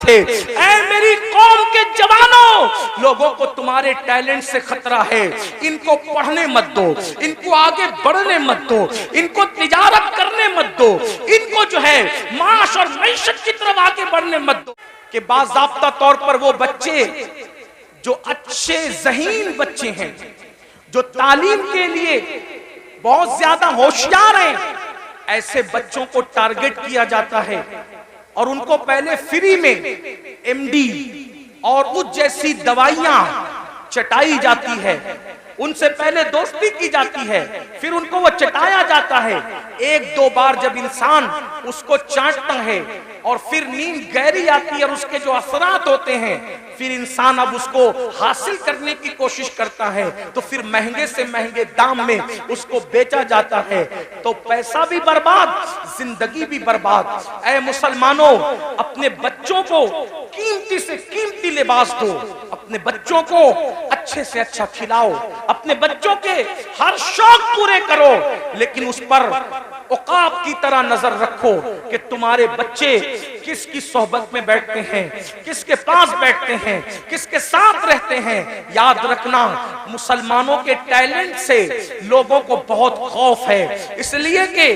थे। ऐ मेरी कौम के जवानों, लोगों को तुम्हारे टैलेंट से खतरा है। इनको पढ़ने मत दो, इनको आगे बढ़ने मत दो, इनको तिजारत करने मत दो, इनको जो है माश और मैशत की तरफ आगे बढ़ने मत दो। कि बाज़ाब्ता तौर पर वो बच्चे जो अच्छे ज़हीन बच्चे हैं, जो तालीम के लिए बहुत ज्यादा होशियार हैं, ऐसे बच्चों को टारगेट किया जाता है और उनको पहले फ्री में एमडी और उस जैसी दवाइयां चटाई जाती है, उनसे पहले दोस्ती की जाती है, फिर उनको वो चटाया जाता है। एक दो बार जब इंसान उसको चाटता है और फिर नींद गहरी आती है और उसके जो असरात होते हैं, फिर इंसान अब उसको हासिल करने की कोशिश करता है, तो फिर महंगे से महंगे दाम में उसको बेचा जाता है। तो पैसा भी बर्बाद, जिंदगी भी बर्बाद। ऐ मुसलमानों, अपने बच्चों को कीमती से कीमती लिबास दो, अपने बच्चों को अच्छे से अच्छा खिलाओ, अपने बच्चों के हर शौक पूरे करो, लेकिन उस पर औकाब की तरह नजर रखो कि तुम्हारे बच्चे किसकी सोहबत में बैठते हैं, किसके पास बैठते हैं, किसके साथ रहते हैं। याद रखना, मुसलमानों के टैलेंट से लोगों को बहुत खौफ है, इसलिए कि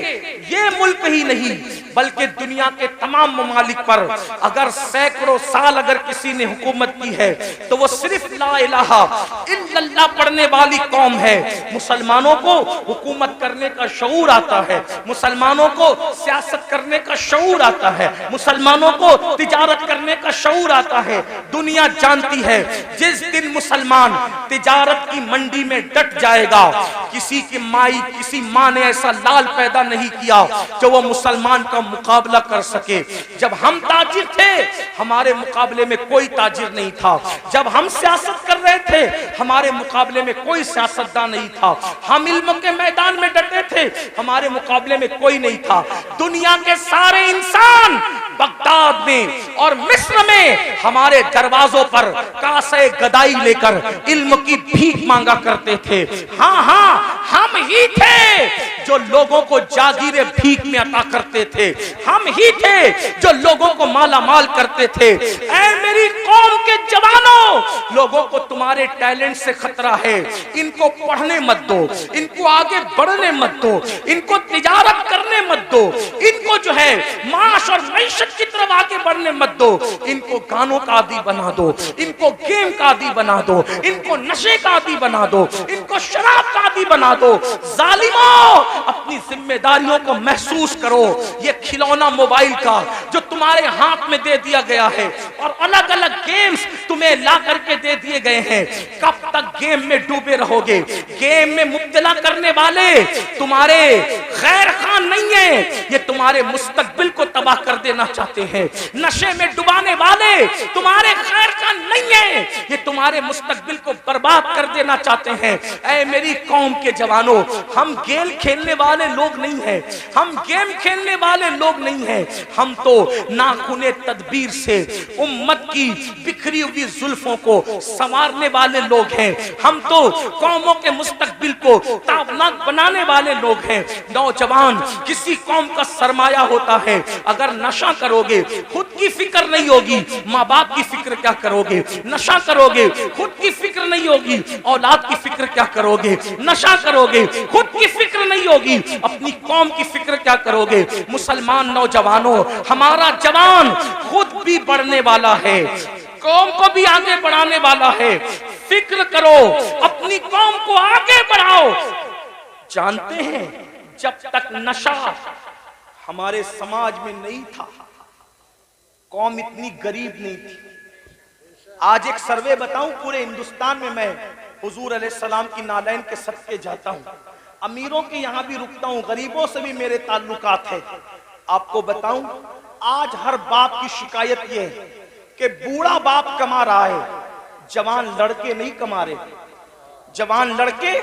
ये मुल्क ही नहीं बल्कि दुनिया के तमाम ममालिक पर अगर सैकड़ों साल अगर किसी ने हुकूमत की है तो वो सिर्फ ला इलाहा इल्लल्लाह पढ़ने वाली कौम है। मुसलमानों को हुकूमत करने का शऊर आता है, मुसलमानों को सियासत करने का शऊर आता है, मुसलमानों को तिजारत करने का शऊर आता है। दुनिया जानती है जिस दिन मुसलमान तिजारत की मंडी में डट जाएगा, किसी की माई किसी माँ ने ऐसा लाल पैदा नहीं किया जो वो मुसलमान का मुकाबला कर सके। जब हम ताजिर थे हमारे मुकाबले में कोई ताजिर नहीं था, जब हम सियासत कर रहे थे हमारे मुकाबले में कोई सियासतदान नहीं था, हम इल्म के मैदान में डटे थे हमारे मुकाबले में कोई नहीं था। दुनिया के सारे इंसान बगदाद में और मिस्र में हमारे दरवाजों पर कासे गदाई लेकर इल्म की भीख मांगा करते थे। हाँ हाँ, हम ही थे जो लोगों को जागीरे भीख में अता करते थे, हम ही थे जो लोगों को माला माल करते थे। ऐ मेरी कौम के जवानों, लोगों को तुम्हारे टैलेंट से खतरा है। इनको पढ़ने मत दो, इनको आगे बढ़ने मत दो, इनको तिजारत करने मत दो, इनको जो है माश और मैशत की तरफ आगे बढ़ने मत दो। इनको गानों का आदी बना दो, इनको गेम का आदी बना दो, इनको नशे का आदी बना दो, इनको शराब का आदी बना दो। जालिमों, अपनी जिम्मेदारियों को महसूस करो। ये खिलौना मोबाइल का जो तुम्हारे हाथ में दे दिया गया है और अलग अलग गेम्स तुम्हें ला करके दे दिए गए हैं, कब तक गेम में डूबे रहोगे? गेम में मुब्तला करने वाले तुम्हारे खैर खान नहीं है, ये तुम्हारे मुस्तकबिल को तबाह कर देना चाहते हैं। नशे में डुबाने वाले तुम्हारे खैर खान नहीं है, ये तुम्हारे मुस्तकबिल को बर्बाद कर देना चाहते हैं। ऐ मेरी कौम के जवानों, हम गेम खेलने वाले लोग नहीं हैं, हम गेम खेलने वाले लोग नहीं हैं, हम तो नाखूने तदबीर से उम्मत की बिखरी हुई जुल्फों को संवारने वाले लोग हैं, हम तो कौमों के मुस्तकबिल को ताबनाक बनाने वाले लोग हैं। नौजवान किसी कौम का सरमाया होता है, अगर नशा करोगे खुद की फिक्र नहीं होगी, माँ बाप की फिक्र क्या करोगे? नशा करोगे खुद की फिक्र नहीं होगी, औलाद की फिक्र क्या करोगे? नशा करोगे खुद की फिक्र नहीं होगी, अपनी कौम की फिक्र क्या करोगे? मुसलमान नौजवानों, हमारा जवान खुद भी बढ़ने वाला है, कौम को भी आगे बढ़ाने वाला है। फिक्र करो, अपनी कौम को आगे बढ़ाओ। जानते हैं, जब तक नशा हमारे समाज में नहीं था, कौम इतनी गरीब नहीं थी। आज एक सर्वे बताऊं, पूरे हिंदुस्तान में मैं हुजूर अलैहिस्सलाम की नालैन के सदके जाता हूं, अमीरों के यहां भी रुकता हूं, गरीबों से भी मेरे ताल्लुकात है। आपको बताऊं, आज हर बाप की शिकायत यह है कि बूढ़ा बाप कमा रहा है, जवान लड़के नहीं कमा रहे। जवान लड़के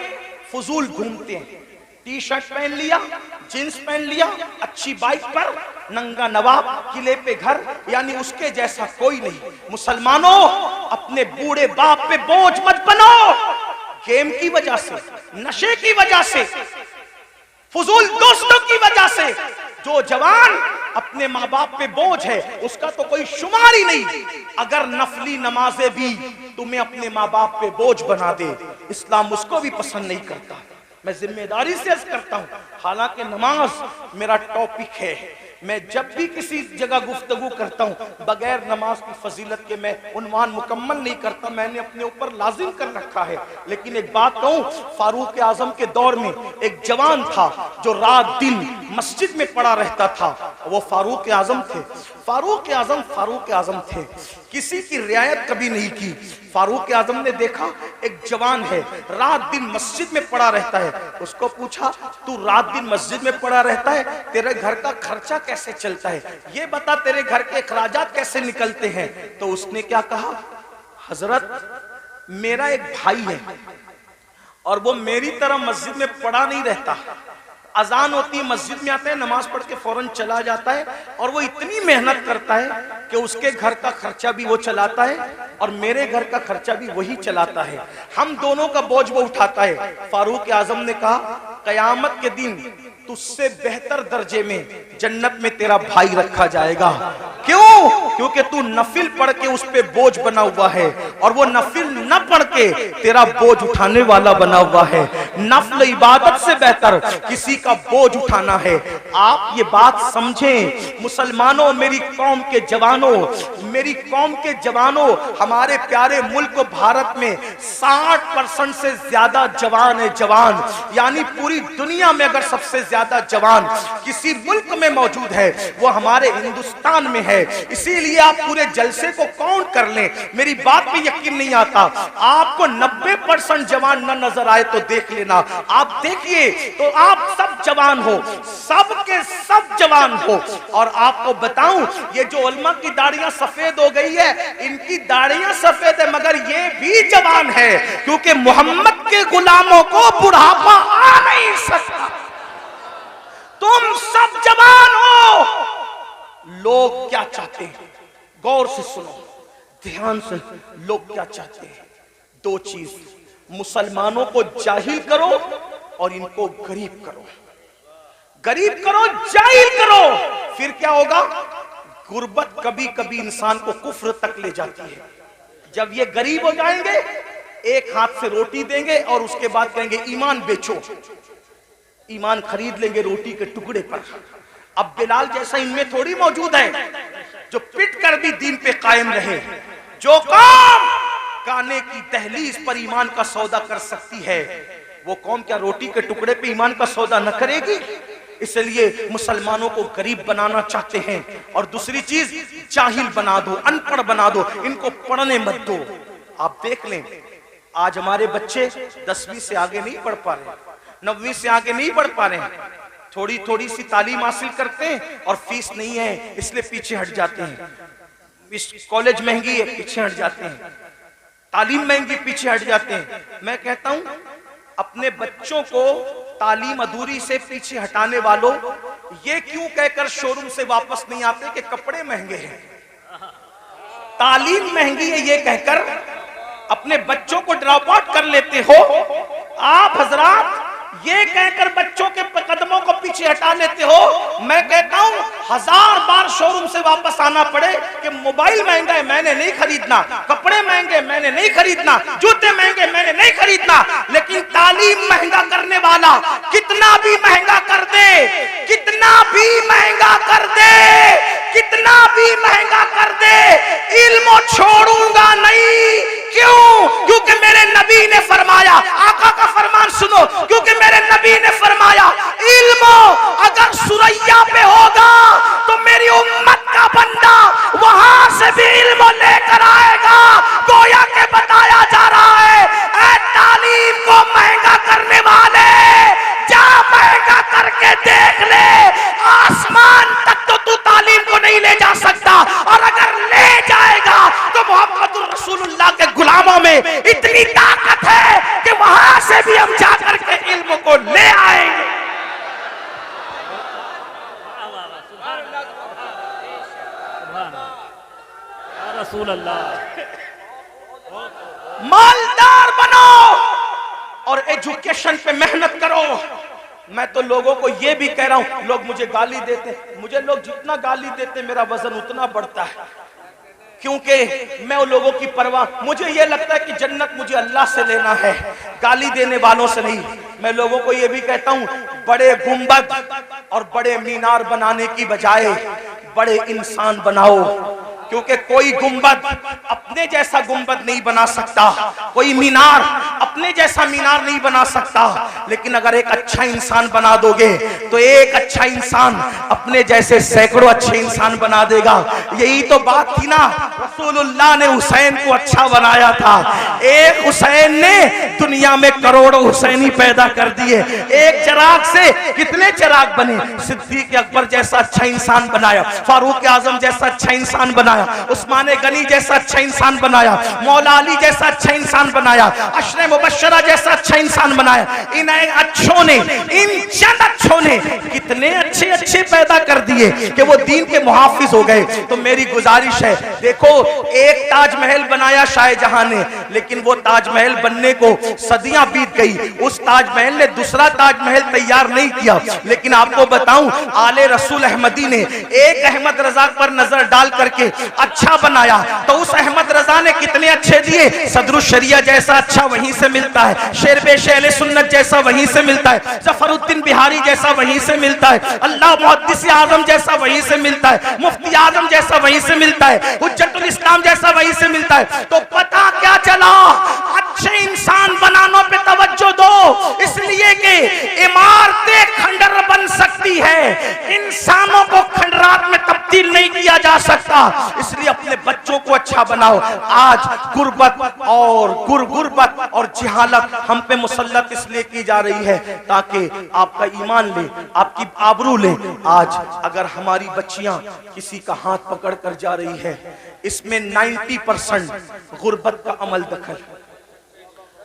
फजूल घूमते हैं, टी शर्ट पहन लिया, जींस पहन लिया, अच्छी बाइक पर, नंगा नवाब, किले पे घर, यानी उसके जैसा कोई नहीं। मुसलमानों, अपने बूढ़े बाप पे बोझ मत बनो। गेम की वजह से, नशे की वजह से, फजूल दोस्तों की वजह से जो जवान अपने माँ बाप पे बोझ है, उसका तो कोई शुमार ही नहीं। अगर नफली नमाजें भी तुम्हें अपने माँ बाप पे बोझ बना दे, इस्लाम उसको भी पसंद नहीं करता। मैं जिम्मेदारी से अर्ज करता हूं, हालांकि नमाज मेरा टॉपिक है, मैं जब भी किसी जगह गुफ्तगू करता हूं बगैर नमाज की फजीलत के मैं उन्वान मुकम्मल नहीं करता, मैंने अपने ऊपर लाजिम कर रखा है। लेकिन एक बात कहूं, फारूक आजम के दौर में एक जवान था जो रात दिन मस्जिद में पड़ा रहता था, वो फारूक आजम थे। फारूक आजम थे, किसी की रियायत कभी नहीं की। फारूक आजम ने देखा एक जवान है रात दिन मस्जिद में पड़ा रहता है, उसको पूछा तू रात दिन मस्जिद में पड़ा रहता है, तेरे घर का खर्चा कैसे चलता है, ये बता तेरे घर के अखराजात कैसे निकलते हैं। तो उसने क्या कहा, हजरत मेरा एक भाई है और वो मेरी तरह मस्जिद में पड़ा नहीं रहता, अजान होती है मस्जिद में आता है, नमाज पढ़ के फौरन चला जाता है, और वो इतनी मेहनत करता है कि उसके घर का खर्चा भी वो चलाता है और मेरे घर का खर्चा भी वही चलाता है, हम दोनों का बोझ वो उठाता है। फारूक आजम ने कहा कयामत के दिन तुझसे बेहतर दर्जे में जन्नत में तेरा भाई रखा जाएगा। क्यों? क्योंकि तू नफिल पढ़ के उस पे बोझ बना हुआ है और वो नफिल न पढ़ के तेरा बोझ उठाने वाला बना हुआ है। नफल इबादत से बेहतर किसी का बोझ उठाना है। आप ये बात समझें मुसलमानों, मेरी कौम के जवानों, मेरी कौम के जवानों, हमारे प्यारे मुल्क भारत में 60% से ज्यादा जवान है। जवान यानी पूरी दुनिया में अगर सबसे ज्यादा जवान किसी मुल्क में मौजूद है वो हमारे हिंदुस्तान में है। इसीलिए आप पूरे जलसे को काउंट कर लें, मेरी बात पे यकीन नहीं आता, आपको 90% जवान न नजर आए तो देख लेना, आप देखिए तो आप सब जवान हो, सब के सब जवान हो। और आपको बताऊं ये जो उलमा की दाढ़ियां सफेद हो गई है, इनकी दाढ़ियां सफेद है मगर ये भी जवान है, क्योंकि मोहम्मद के गुलामों को बुढ़ापा आ नहीं सकता। तुम सब जवान हो। लोग क्या चाहते हैं, गौर से सुनो, ध्यान से, लोग क्या चाहते हैं, दो चीज, मुसलमानों को जाहिल करो और इनको गरीब करो, गरीब करो, जाहिल करो। फिर क्या होगा, गुर्बत कभी कभी इंसान को कुफ्र तक ले जाती है। जब ये गरीब हो जाएंगे, एक हाथ से रोटी देंगे और उसके बाद कहेंगे ईमान बेचो, ईमान खरीद लेंगे रोटी के टुकड़े पर। अब बिलाल जैसा इनमें थोड़ी मौजूद है जो पिट कर भी दीन पे कायम रहे। जो कौम गाने की दहलीज पर ईमान का सौदा कर सकती है, वो कौम क्या रोटी के टुकड़े पे ईमान का सौदा न करेगी? इसलिए मुसलमानों को गरीब बनाना चाहते हैं। और दूसरी चीज, जाहिल बना दो, अनपढ़ बना दो, इनको पढ़ने मत दो। आप देख लें, आज हमारे बच्चे 10वीं से आगे नहीं पढ़ पा रहे, 9वीं से आगे नहीं बढ़ पा रहे हैं, थोड़ी थोड़ी सी तालीम हासिल करते हैं और फीस नहीं है इसलिए पीछे हट जाते हैं। इस कॉलेज महंगी है, पीछे हट जाते हैं, तालीम महंगी, पीछे हट जाते हैं। मैं कहता हूं अपने बच्चों को तालीम अधूरी से पीछे हटाने वालों, ये क्यों कहकर शोरूम से वापस नहीं आते कि कपड़े महंगे हैं, तालीम महंगी है, ये कहकर अपने बच्चों को ड्रॉप आउट कर लेते हो। आप हजरात ये कहकर बच्चों के कदमों को पीछे हटा लेते हो। मैं कहता हूं 1000 बार शोरूम से वापस आना पड़े कि मोबाइल महंगा है मैंने नहीं खरीदना, कपड़े महंगे मैंने नहीं खरीदना, जूते महंगे मैंने नहीं खरीदना, लेकिन तालीम महंगा करने वाला कितना भी महंगा कर दे, कितना भी महंगा कर दे, कितना भी महंगा कर दे, इल्म छोड़ूंगा नहीं। क्यों? क्योंकि मेरे नबी ने फरमाया, आका का फरमान सुनो, क्योंकि मेरे नबी ने फरमाया इल्म अगर सुरैया पे होगा तो मेरी उम्मत का बंदा वहां से भी इल्म लेकर आएगा। गोया के बताया जा रहा है, ऐ तालीम को महंगा करने वाले, जा महंगा करके देख ले, आसमान तक तो तू तालीम को नहीं ले जा सकता, और अगर ले जाएगा तो मोहम्मद रसूलुल्लाह के गुलामों में इतनी ताकत है कि वहां से भी हम जाकर के इल्म को ले आएंगे। मालदार बनो और एजुकेशन पे मेहनत करो। मैं तो लोगों को ये भी कह रहा हूं, लोग मुझे गाली देते, मुझे लोग जितना गाली देते मेरा वजन उतना बढ़ता है, क्योंकि मैं उन लोगों की परवाह, मुझे ये लगता है कि जन्नत मुझे अल्लाह से लेना है, गाली देने वालों से नहीं। मैं लोगों को ये भी कहता हूं, बड़े गुंबद और बड़े मीनार बनाने की बजाय बड़े इंसान बनाओ, क्योंकि कोई गुंबद अपने जैसा गुंबद नहीं बना सकता, कोई मीनार अपने जैसा मीनार नहीं बना सकता, लेकिन अगर एक अच्छा इंसान बना दोगे तो एक अच्छा इंसान अपने जैसे सैकड़ों अच्छे इंसान बना देगा। यही तो बात थी ना, रसूलुल्लाह ने हुसैन को अच्छा बनाया था, एक हुसैन ने दुनिया में करोड़ों हुसैनी पैदा कर दिए, एक चिराग से कितने चिराग बने, सिद्दीक अकबर जैसा अच्छा इंसान बनाया, फारूक आजम जैसा अच्छा इंसान बनाया, उस्मान गनी जैसा अच्छा इंसान बनाया, मौला अली जैसा अच्छा इंसान बनाया, अशरे मुबश्शरा जैसा अच्छा इंसान बनाया। इन अच्छों ने, इन चंद अच्छों ने कितने अच्छे अच्छे पैदा कर दिए कि वो दीन के मुहाफिज हो गए। तो मेरी गुजारिश है, देखो एक ताजमहल बनाया शाहजहां ने, लेकिन वो ताजमहल बनने को सदियां बीत गई, उस ताजमहल ने दूसरा ताजमहल तैयार नहीं किया। लेकिन आपको बताऊं, आले रसूल अहमदी ने एक अहमद रजा पर नजर डाल करके अच्छा बनाया, तो उस अहमद रजा ने कितने अच्छे दिए, सदरुल शरिया जैसा अच्छा वहीं से मिलता है, शेरबेश अहले सुन्नत जैसा वहीं से मिलता है, जफरुद्दीन बिहारी जैसा वहीं से मिलता है, अल्लाह मुहद्दिस आजम जैसा वहीं से मिलता है, मुफ्ती आजम जैसा वहीं से मिलता है, हुज्जतुल इस्लाम जैसा वहीं से मिलता है। तो पता क्या चला, अच्छे इंसान बनाने पे तवज्जो दो, इसलिए कि इमारतें खंडर बन सकती है, इंसानों को खंडरात में तब्दील नहीं किया जा सकता, इसलिए अपने बच्चों को अच्छा बनाओ। आज गुर्बत और गुरबत और जिहालत हम पे मुसल्लत इसलिए की जा रही है ताकि आपका ईमान ले, आपकी आबरू ले। आज अगर हमारी बच्चियां किसी का हाथ पकड़ कर जा रही है, इसमें 90% गुर्बत का अमल दखल,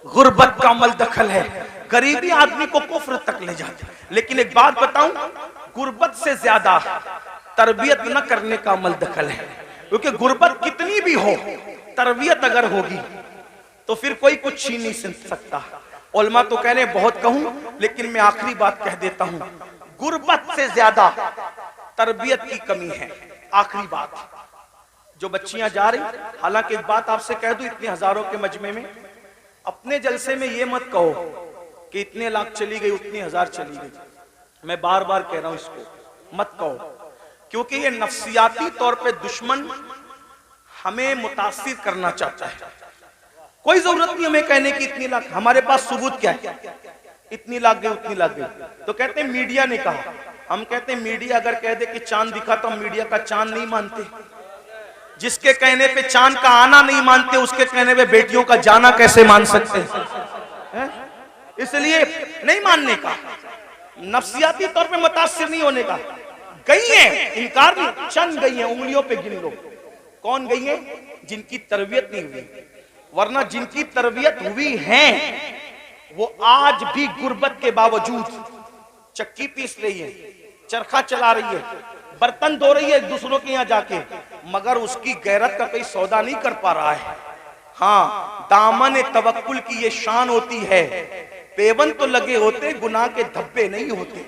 गुर्बत का अमल दखल है। गरीबी आदमी को कुफ्र तक ले जाती। लेकिन एक बात बताऊं, गुर्बत से ज्यादा तरबियत न करने का अमल दखल है, क्योंकि गुर्बत कितनी भी हो, तरबियत अगर होगी तो फिर कोई कुछ छीन नहीं सकता। उलमा तो कह रहे बहुत कहूं, लेकिन मैं आखिरी बात कह देता हूं, गुर्बत से ज्यादा तरबियत की कमी है। आखिरी बात, जो बच्चियां जा रही, हालांकि एक बात आपसे कह दूं, इतने हजारों के मजमे में अपने जलसे में ये मत कहो कि इतने लाख चली गई, उतनी हजार चली गई। मैं बार बार कह रहा हूं, इसको मत कहो, क्योंकि ये नफ्सियाती तौर पे दुश्मन हमें मुतासिर करना चाहता है। कोई जरूरत नहीं हमें कहने की इतनी लाख, हमारे पास सबूत क्या है, इतनी लाख गई, उतनी लाख गई। तो कहते हैं मीडिया ने कहा, हम कहते हैं मीडिया अगर कह दे कि चांद दिखा तो हम मीडिया का चांद नहीं मानते। जिसके कहने पे चांद का आना नहीं मानते, उसके कहने पे बेटियों का जाना कैसे मान सकते हैं? इसलिए नहीं मानने का, नफ्सियाती तौर पे मुतासिर नहीं होने का। गई है, इनकार नहीं, चंद गई है, उंगलियों पे गिन लो कौन गई है, जिनकी तरबियत नहीं हुई। वरना जिनकी तरबियत हुई है वो आज भी गुर्बत के बावजूद चक्की पीस रही है, चरखा चला रही है, बर्तन धो रही है दूसरों के यहाँ जाके, मगर उसकी गैरत का कोई सौदा नहीं कर पा रहा है। हाँ, दामन तवक्कुल की ये शान होती है, पेवन तो लगे होते, गुनाह के धब्बे नहीं होते।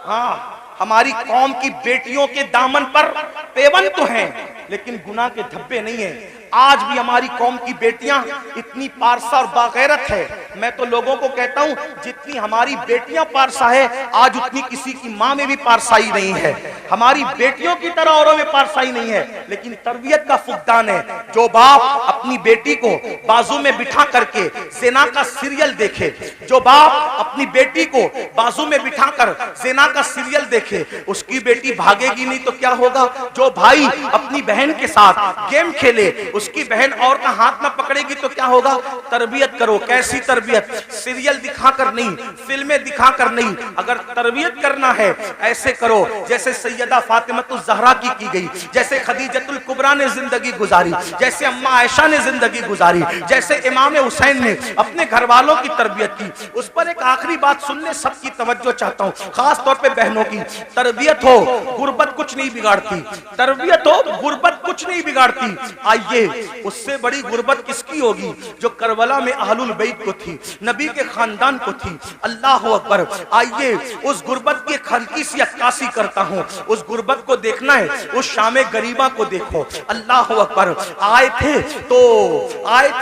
हाँ, हमारी कौम की बेटियों के दामन पर पेवन तो हैं, लेकिन गुनाह के धब्बे नहीं है। आज भी हमारी कौम की बेटियां इतनी पारसा और बागैरत है। मैं तो लोगों को कहता हूं, जितनी हमारी बेटियां पारसा है, आज उतनी किसी की मां में भी पारसाई नहीं है। हमारी बेटियों की तरह औरों में पारसाई नहीं है, लेकिन तरबियत का फुकदान है। जो बाप अपनी बेटी को बाजू में बिठा करके ज़िना का सीरियल देखे, जो बाप अपनी बेटी को बाजू में बिठाकर ज़िना का सीरियल देखे, उसकी बेटी भागेगी नहीं तो क्या होगा? जो भाई अपनी बहन के साथ गेम खेले, उसकी बहन और का हाथ ना पकड़ेगी तो क्या होगा? तरबियत करो। कैसी तरबियत? सीरियल दिखाकर नहीं, फिल्में दिखाकर नहीं। अगर तरबियत करना है, ऐसे करो जैसे सैयदा फातिमतुज़ ज़हरा की गई, जैसे खदीजतुल कुबरा ने जिंदगी गुजारी, जैसे अम्मा आयशा ने जिंदगी गुजारी, जैसे इमाम हुसैन ने अपने घर वालों की तरबियत की। उस पर एक आखिरी बात सुनने सबकी तवज्जो चाहता हूँ, खास तौर पे बहनों की। तरबियत हो, गुर्बत कुछ नहीं बिगाड़ती। तरबियत हो, गुर्बत कुछ नहीं बिगाड़ती। आइए, उससे बड़ी गुर्बत किसकी होगी जो करबला में अहलुल बैत को थी, थी, नबी के खानदान को थी। अल्लाह अकबर। आइए उस गुर्बत की एक हल्की सी अक्कासी करता हूँ। उस गुर्बत को देखना है, उस शामे गरीबा को देखो। अल्लाह अकबर। आए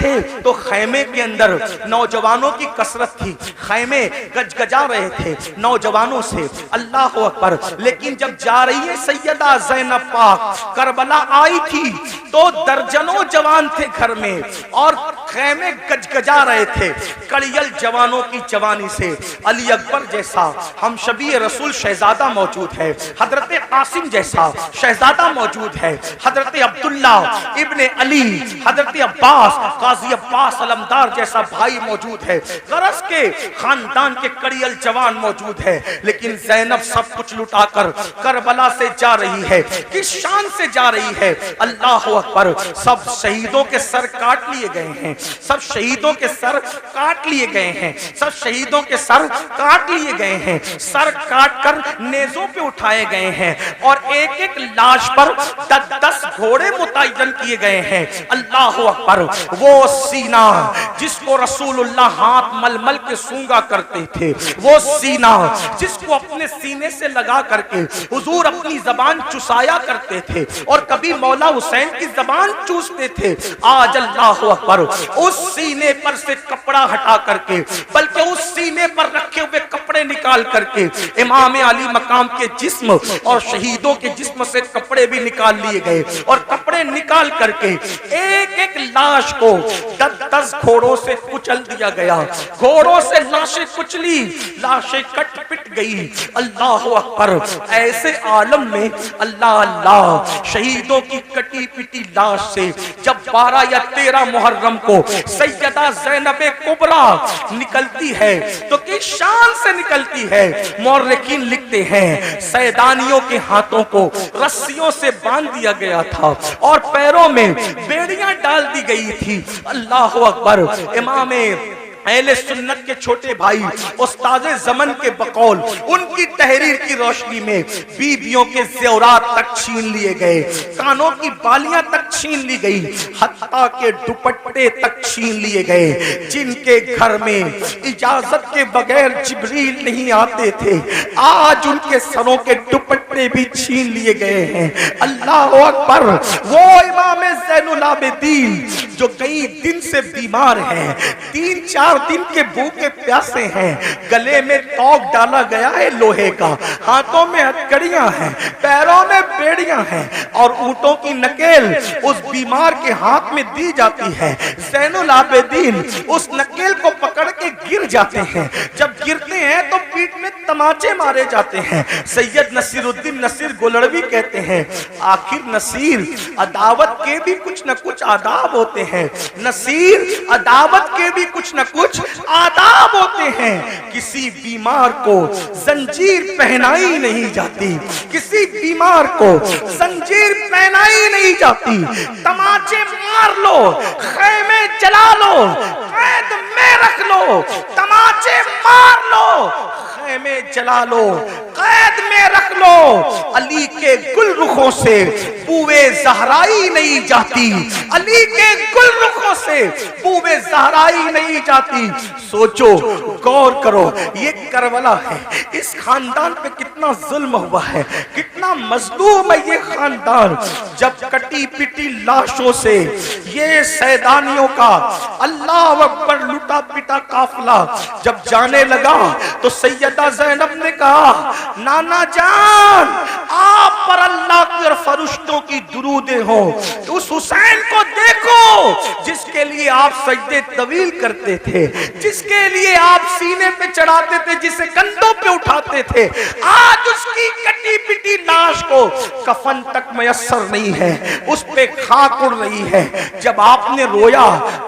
थे तो खैमे के अंदर नौजवानों की कसरत थी, खैमे गजगजा रहे थे नौजवानों से। अल्लाह अकबर। लेकिन जब जा रही है सैयदा ज़ैनब पाक करबला आई थी तो दर्जनों जवान थे घर में और खैमे गजगजा रहे थे कड़ियल जवानों की जवानी से। अली अकबर जैसा हम शबी रसूल शहजादा मौजूद है, हजरत कासिम जैसा शहजादा मौजूद है, हजरत अब्दुल्ला इब्ने अली, हजरत अब्बास काजी अब्बास अलमदार जैसा भाई मौजूद है, गरज के खानदान के कड़ियल जवान मौजूद है। लेकिन ज़ैनब सब कुछ लुटाकर करबला से जा रही है, किस शान से जा रही है। अल्लाह अकबर। सब शहीदों के सर काट लिए गए हैं, सब शहीदों के सर काट लिए गए हैं, सब शहीदों के सर काट लिए गए हैं, सर काट कर नेज़ों पे उठाए गए हैं और एक एक लाश पर 10-10 घोड़े मुतय्यन किए गए हैं। अल्लाह अकबर। वो सीना जिसको रसूलुल्लाह हाथ मलमल के सूंगा करते थे, वो सीना जिसको अपने सीने से लगा करके हुजूर अपनी जबान चुसाया करते थे और कभी मौला हुसैन की जबान चूसते थे। आज अल्लाह अकबर उस सीने पर से कपड़ा हटा करके, बल्कि उस सीने पर रखे हुए कपड़े निकाल करके इमाम अली मकाम के जिस्म और शहीदों के जिस्म से कपड़े भी निकाल लिए गए और कपड़े निकाल करके एक एक लाश को 10-10 घोड़ों से कुचल दिया गया। घोड़ों से लाशें कुचली, लाशें कट पिट गई। अल्लाह अकबर। ऐसे आलम में अल्लाह अल्लाह शहीदों की कटी पिटी लाश से जब 12 या 13 मुहर्रम को सैयदा ज़ैनब कुबरा निकलती है तो किस शान से निकलती है। मौर्रिखीन लिखते हैं सैदानियों के हाथों को रस्सियों से बांध दिया गया था और पैरों में बेड़ियां डाल दी गई थी। अल्लाह अकबर। इमाम अहले सुन्नत के छोटे भाई उस्ताद ज़मन के बकौल उनकी तहरीर की रोशनी में बीबियों के ज़ेवरात तक छीन लिए गए, कानों की बालियां तक छीन ली गई, हत्ता के दुपट्टे तक छीन लिए गए। जिनके घर में इजाजत के बगैर जिब्रील नहीं आते थे, आज उनके सरों के दुपट्टे भी छीन लिए गए हैं। अल्लाह अकबर। वो इमाम ज़ैनुल आबिदीन जो कई दिन से बीमार हैं, 3-4 दिन के भूखे प्यासे हैं, गले में तोक डाला गया है लोहे का, हाथों में हथकड़ियां हैं, पैरों में बेड़ियां हैं और ऊंटों की नकेल उस बीमार के हाथ में दी जाती है। ज़ैनुल आबिदीन उस नकेल को पकड़ के गिर जाते हैं, जब गिरते हैं तो पीठ में तमाचे मारे जाते हैं। सैयद नसीरुद्दीन नसीर गोलड़वी कहते हैं आखिर नसीर अदावत के भी कुछ न कुछ आदाब होते हैं, नसीर अदावत के भी कुछ न कुछ आदाब होते हैं। किसी बीमार को जंजीर पहनाई नहीं जाती, किसी बीमार को जंजीर पहनाई नहीं जाती। तमाचे मार लो, खैमे जला लो, कैद में रख लो, तमाचे मार लो, खैमे जला लो, कैद में रख लो। अली के गुल रुखों से बूए ज़हराई नहीं जाती, अली के गुल रुखों से बूए ज़हराई नहीं जाती। सोचो, गौर करो, ये करबला है, इस खानदान पे कितना जुल्म हुआ है, कितना मजलूम है ये खानदान। जब कटी पिटी लाशों से ये सैदानियों का अल्लाह अकबर लुटा पिटा काफिला जब जाने लगा तो सैयदा ज़ैनब ने कहा नाना जान आप पर अल्लाह के फरिश्तों की दुरूदें हो, उस हुसैन को देखो जिसके लिए आप सजदे तवील करते थे, जिसके लिए आप सीने पे चढ़ाते थे, जिसे कंधों पे उठाते थे, आज उसकी कटी पिटी लाश को कफन तक मयस्सर नहीं है, उस पे खाक उड़ रही है। जब आपने रोया,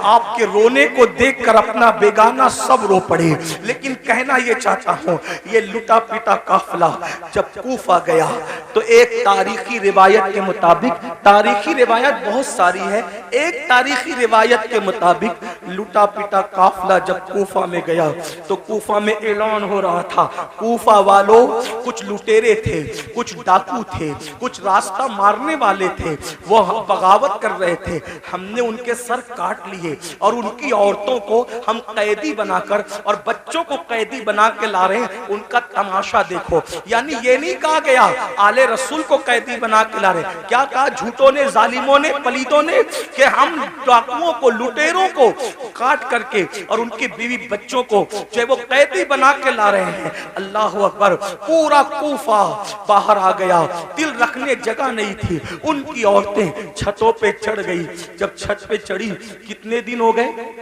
आपके रोने को देखकर अपना बेगाना सब रो पड़े। लेकिन कहना ये चाहता हूँ, ये लुटा पिटा काफिला जब कूफा गया तो एक तारीखी रिवायत के मुताबिक, तारीखी रिवायत बहुत सारी है, एक तारीखी रिवायत के मुताबिक लुटा पिटा काफिला जब कूफा में गया तो कूफा में ऐलान हो रहा था, कूफा वालों कुछ लुटेरे थे, कुछ डाकू थे, कुछ रास्ता मारने वाले थे, वो बगावत कर रहे थे, हमने उनके सर काट लिए। है और उनकी औरतों को हम कैदी बनाकर और बच्चों को कैदी बना के ला रहे हैं। उनका तमाशा देखो। यानी ये नहीं कहा गया आले रसूल को कैदी बना के ला रहे, क्या कहा झूठों ने, जालिमों ने, पलीदों ने कि हम डाकुओं को, लुटेरों को काट करके और उनकी बीवी बच्चों को जो है वो कैदी बना के ला रहे हैं। अल्लाह अकबर। पूरा कूफा बाहर आ गया, दिल रखने जगह नहीं थी। उनकी औरतें छतों पे चढ़ गई। जब छत पे चढ़ी, कितने दिन हो गए?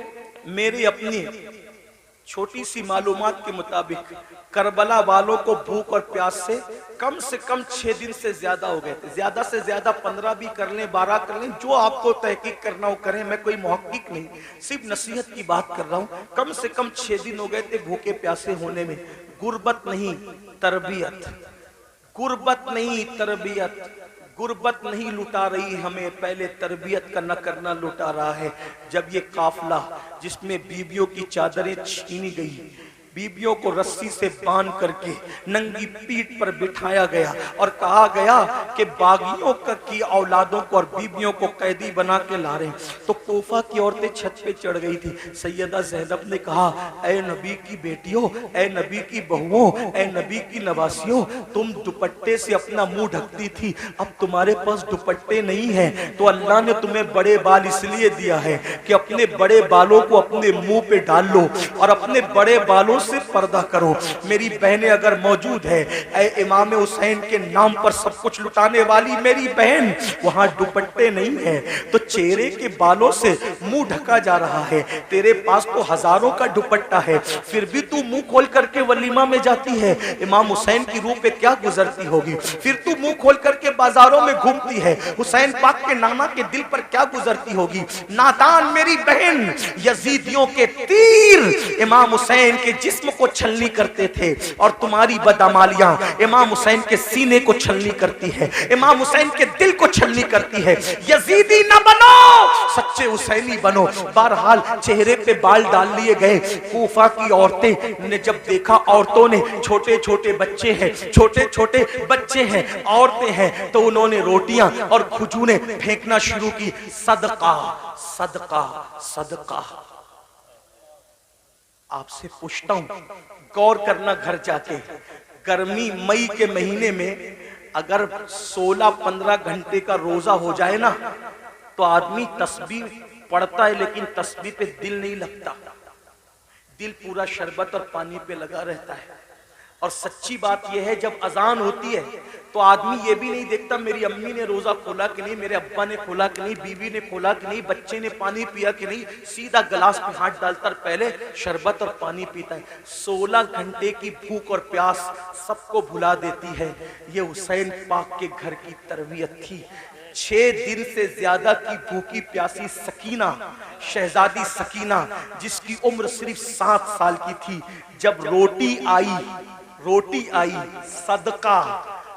मेरी अपनी छोटी सी मालूमात के मुताबिक करबला वालों को भूख और प्यास से कम 6 दिन से ज्यादा हो गए थे। ज्यादा से ज्यादा 15 भी कर लें, 12 कर लें, जो आपको तहकीक करना हो करें। मैं कोई मुहक्किक नहीं, सिर्फ नसीहत की बात कर रहा हूं। कम से कम 6 दिन हो गए थे भूखे प्यासे होने में। गुर्बत नहीं, तरबियत। गुर्बत नहीं, तरबियत। गुर्बत नहीं लुटा रही हमें, पहले तरबियत का न करना लुटा रहा है। जब ये काफिला जिसमें बीबियों की चादरें छीनी गई, बीबियों को रस्सी से बांध करके नंगी पीठ पर बिठाया गया और कहा गया कि बागियों की औलादों को और बीबियों को कैदी बना के ला रहे हैं, तो कोफा की औरतें छत पे चढ़ गई थी। सैयदा ज़ैनब ने कहा, ऐ नबी की बेटियों, ऐ नबी की बहुओं, ऐ नबी की नवासियों, तुम दुपट्टे से अपना मुंह ढकती थी, अब तुम्हारे पास दुपट्टे नहीं है तो अल्लाह ने तुम्हें बड़े बाल इसलिए दिया है कि अपने बड़े बालों को अपने मुंह पे डाल लो और अपने बड़े बालों से पर्दा करो। मेरी बहनें अगर मौजूद है, ऐ इमाम हुसैन के नाम पर सब कुछ लुटाने वाली मेरी बहन, वहां दुपट्टे नहीं है तो चेहरे के बालों से मुंह ढका जा रहा है। तेरे पास तो हजारों का दुपट्टा है, फिर भी तू मुंह खोल करके वलीमा में जाती है। इमाम हुसैन की रूह पे क्या गुजरती होगी? फिर तू मुंह खोल करके बाजारों में घूमती है, हुसैन पाक के नाना के दिल पर क्या गुजरती होगी? नादान मेरी बहन, यजीदियों के तीर इमाम हुसैन के जिस्म को छलनी करते थे और तुम्हारी बदअमालियां इमाम हुसैन के सीने को छलनी करती है, इमाम हुसैन के दिल को छलनी करती है। यजीदी न बनो, सच्चे हुसैनी बनो। बहरहाल चेहरे पे बाल डाल लिए गए। कूफा की औरतें ने जब देखा, औरतों ने, छोटे छोटे बच्चे हैं, छोटे छोटे बच्चे हैं, औरतें हैं, तो उन्होंने रोटियां और खजूरें फेंकना शुरू की। सदका सदका सदका। आपसे पूछता हूं, गौर करना घर जाके, गर्मी मई के महीने में अगर 16-15 घंटे का रोजा हो जाए ना, तो आदमी तस्बीह पढ़ता है लेकिन तस्बीह पे दिल नहीं लगता, दिल पूरा शरबत और पानी पे लगा रहता है। और सच्ची बात यह है, जब अजान होती है तो आदमी ये भी नहीं देखता मेरी अम्मी ने रोजा खोला कि नहीं, मेरे अब्बा ने खोला कि नहीं, बीवी ने खोला कि नहीं, बच्चे ने पानी पिया कि नहीं, सीधा गिलास में हाथ डालता पहले शरबत और पानी पीता है। 16 घंटे की भूख और प्यास सबको भुला देती है। ये हुसैन पाक के घर की तरबियत थी। 6 दिन से ज्यादा की भूखी प्यासी सकीना, शहजादी सकीना, जिसकी उम्र सिर्फ 7 साल की थी, जब रोटी आई सदका,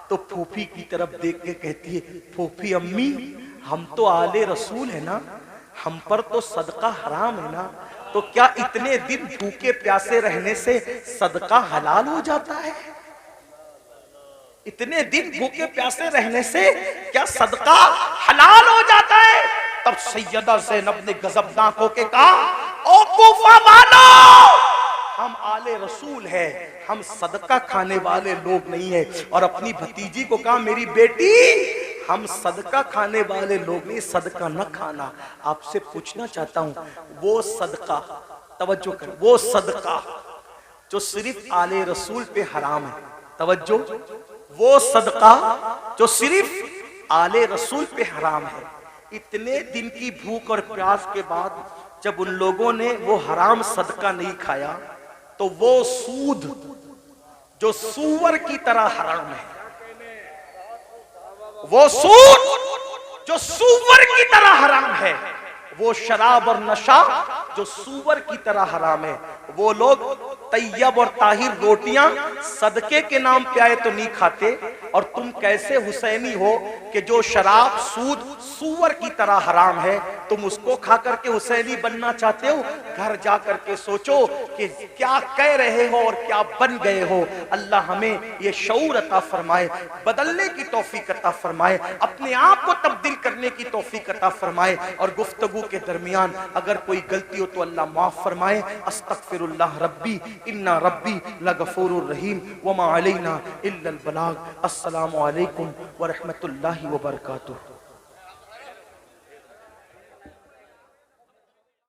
तो फूफी की तरफ देख के कहती है, फूफी अम्मी, हम तो आले रसूल है ना, हम पर तो सदका हराम है ना, तो क्या इतने दिन भूखे प्यासे रहने से सदका हलाल हो जाता है? इतने दिन भूखे प्यासे रहने से क्या सदका हलाल हो जाता है? तब सैयदा ज़ैनब ने गजबनाक होके कहा, ओ कूफा वालों, हम आले रसूल है, हम सदका खाने वाले लोग नहीं है। और अपनी भतीजी को कहा, मेरी बेटी, हम सदका खाने वाले लोग नहीं, सदका न खाना। आपसे पूछना चाहता हूं, वो सदका, तवज्जो कर, वो सदका जो सिर्फ आले रसूल पे हराम है, तवज्जो, वो सदका जो सिर्फ आले रसूल पे हराम है, इतने दिन की भूख और प्यास के बाद जब उन लोगों ने वो हराम सदका नहीं खाया, तो वो सूद जो सूअर की तरह हराम है, वो सूद जो सूअर की तरह हराम है, वो शराब और नशा जो सूअर की तरह हराम है, वो लोग तैयब और ताहिर रोटियां सदके के नाम पे आए तो नहीं खाते, और तुम कैसे हुसैनी हो कि जो शराब सूद सूअर की तरह हराम है तुम उसको खा करके हुसैनी बनना चाहते हो, घर जा करके सोचो कि क्या कह रहे हो और क्या बन गए हो। अल्लाह हमें ये शऊर अता फरमाए, बदलने की तौफीक अता फरमाए, अपने आप को तब्दील करने की तौफीक अता फरमाए। और गुफ्तगू के दरमियान अगर कोई गलती हो तो अल्लाह माफ फरमाए। अस्तगफिरुल्लाह रब्बी इन्ना रब्बी लगफूरुर रहीम वमा अलैना इल्लल बलाग। अस्सलामु अलैकुम व रहमतुल्लाहि व बरकातुहू।